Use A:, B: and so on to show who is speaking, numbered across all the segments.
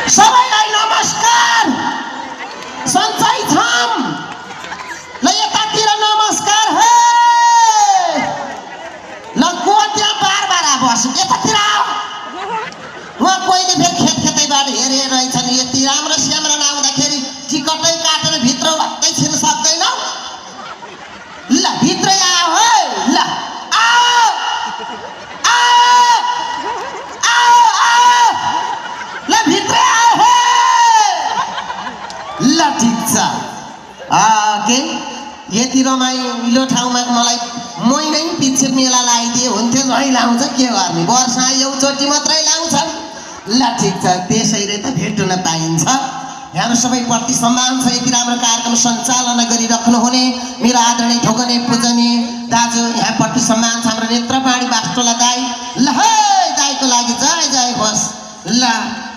A: सबैलाई नमस्कार। सञ्चय छम ल यतातिर नमस्कार हे ल को त्यहाँ बार बस यतातिर उहाँ कोहीले फेरि खेतैबाट हेरे रहेछन्। यति राम्रो स्यामरा नआउँदाखेरि टिकटै काटेर भित्र भत्तै छिर्न सक्दैन। ल भित्रै आऊ है ल आऊ आऊ आऊ आऊ ल भित्रै आऊ हे ल ठिक छ। के यति रमाइलो ठाउँमा मलाई महिनै पछि मेला लगाइदिए हुन्थ्यो। झै लाउँछ के गर्ने, वर्षमा एउचोटि मात्रै लाउँछन्। ल ठिक छ, त्यसैले त भेट्न पाइन्छ। हाम्रो सबैप्रति सम्मान छ। यति राम्रो कार्यक्रम सञ्चालना गरिराख्नु हुने मेरो आदरणीय ठोकने पूजनीय दाजु, यहाँप्रति सम्मान छ। हाम्रो नेत्रपाणी बास्टोला दाई, ल है दाईको लागि जय जय होस्। ल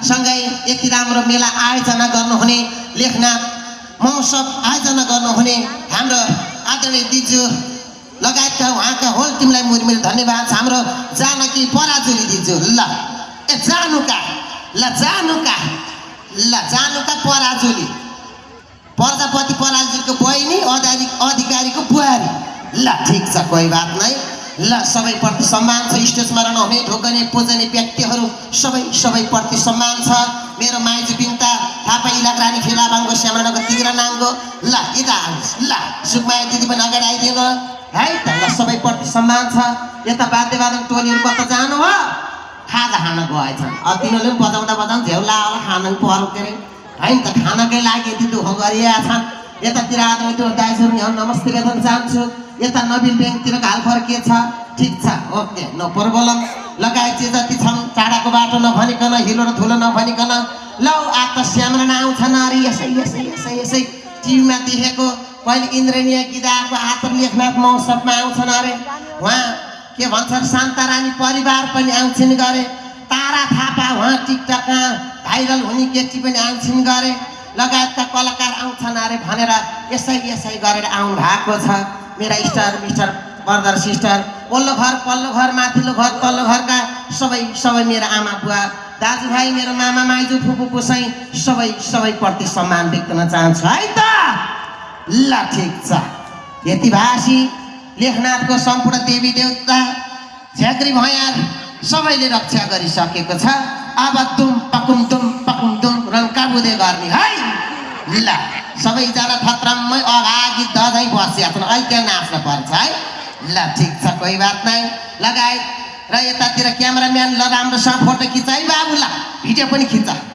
A: सँगै यति राम्रो मेला आयोजना गर्नुहुने, लेखनाथ महोत्सव आयोजना गर्नुहुने हाम्रो आदरणीय दिजु लगायतका उहाँका होल टिमलाई मुरी धन्यवाद छ। हाम्रो जानकी पराजुली दिजु, ल ए जानुका पराजुली, प्रजापति पराजुलीको बहिनी, अधिकारीको बुहारी। ल ठिक छ, कोही बात नै। ल सबैप्रति सम्मान छ। स्टेजमा रहनुहुने ढोकने पूजने व्यक्तिहरू सबैप्रति सम्मान छ। मेरो माइजू बिन्ता थापा इलाका रानी फेला बाङ्गो श्यामराको तिग्रा नाङ्गो, ल यता ल सुकमाया दिदी पनि अगाडि आइदिनु है त। ल सबैप्रति सम्मान छ। यता वाद्यवादन टोलीहरू कता जानु हो, खाजा खान गएछन्। तिनीहरूले पनि बजाउँदा झेउला होला खान पर्यो के अरे है त। खानाकै लागि यति दुःख गरिरहेका छन्। यतातिर आदमी त्यो दाइजहरू यहाँ नमस्ते गर्न चाहन्छु। यता नबिल ब्याङ्कतिर हाल फर्किए छ। ठिक छ, ओके, नो प्रब्लम। लगायत चाहिँ जति छन् टाढाको बाटो नभनिकन, हिलो र धुलो नभनिकन, ल आज त श्यामरा आउँछन् अरे। यसै टिभीमा देखेको कहिले इन्द्रनीय गिदाको आतर लेखनाथ महोत्सवमा आउँछन् अरे। उहाँ के भन्छन् शान्तारानी परिवार पनि आउँछन् गरे। तारा थापा उहाँ टिकटकमा भाइरल हुने केटी पनि आउँछन् गरे। लगायतका कलाकार आउँछन् अरे भनेर यसै गरेर आउनु भएको छ। मेरा स्टार मिस्टर ब्रदर सिस्टर, पल्लो घर माथिल्लो घर तल्लो घरका सबै मेरा आमा बुवा दाजुभाइ, मेरो मामा माइजू फुपू पुसाइ सबैप्रति सम्मान व्यक्त गर्न चाहन्छु है त। ल ठिक छ, यति भाषी लेखनाथको सम्पूर्ण देवी देवता झ्याग्री भयार सबैले रक्षा गरिसकेको छ। अब तुम पकुम रङ्काबुदे गर्ने है। ल सबैजना खतरममै अगाडि दझै बसिया छन्, अहिले त्यहाँ नाच्न पर्छ है। ल ठिक छ, कोही बात नै। लगायत र यतातिर क्यामेराम्यान ल राम्रोसँग फोटो खिचाइ बाबु, ल भिडियो पनि खिच।